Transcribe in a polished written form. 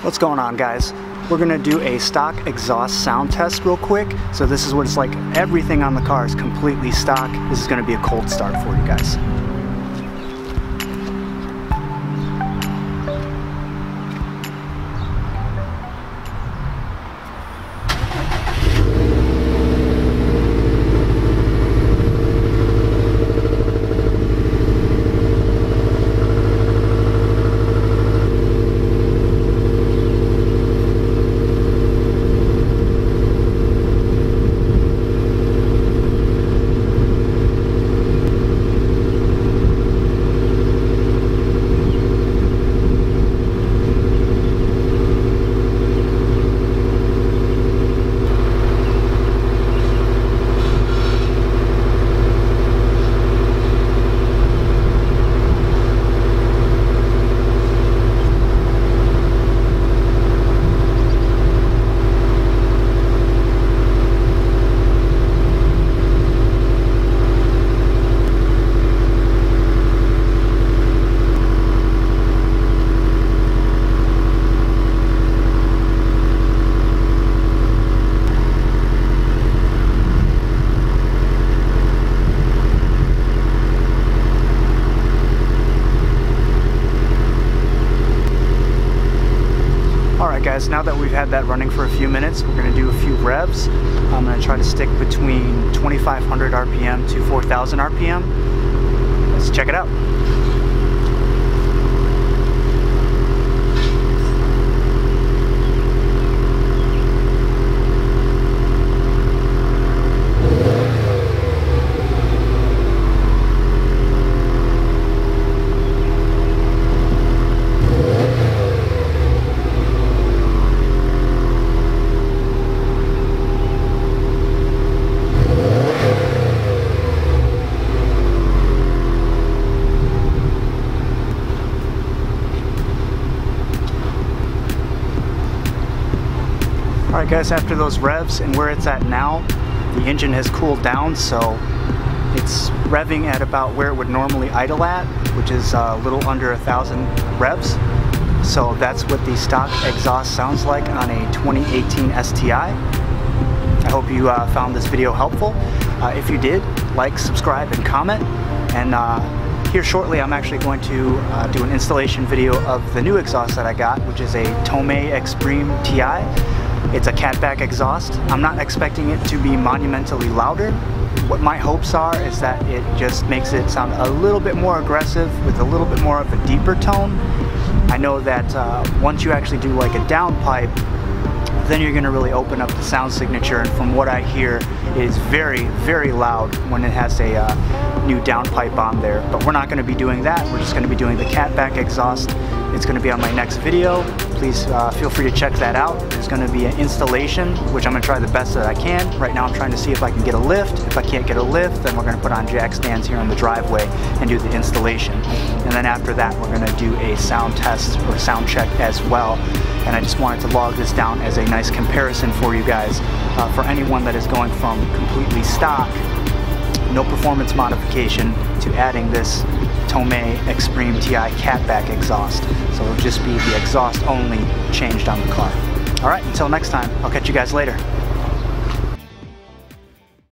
What's going on, guys? We're gonna do a stock exhaust sound test real quick. So this is what it's like. Everything on the car is completely stock. This is gonna be a cold start for you guys. Guys, now that we've had that running for a few minutes, we're going to do a few revs. I'm going to try to stick between 2,500 RPM to 4,000 RPM. Let's check it out. Alright guys, after those revs and where it's at now, the engine has cooled down, so it's revving at about where it would normally idle at, which is a little under 1,000 revs. So that's what the stock exhaust sounds like on a 2018 STI. I hope you found this video helpful. If you did, like, subscribe, and comment. And here shortly I'm actually going to do an installation video of the new exhaust that I got, which is a Tomei Extreme TI. It's a catback exhaust. I'm not expecting it to be monumentally louder. What my hopes are is that it just makes it sound a little bit more aggressive with a little bit more of a deeper tone. I know that once you actually do like a downpipe, then you're going to really open up the sound signature, and from what I hear, it is very, very loud when it has a new downpipe on there. But we're not going to be doing that. We're just going to be doing the catback exhaust. It's going to be on my next video. Please feel free to check that out. There's going to be an installation, which I'm going to try the best that I can. Right now I'm trying to see if I can get a lift. If I can't get a lift, then we're going to put on jack stands here in the driveway and do the installation. And then after that, we're going to do a sound test or sound check as well. And I just wanted to log this down as a nice comparison for you guys. For anyone that is going from completely stock, no performance modification, to adding this Tomei Extreme TI catback exhaust. So it'll just be the exhaust only changed on the car. Alright, until next time, I'll catch you guys later.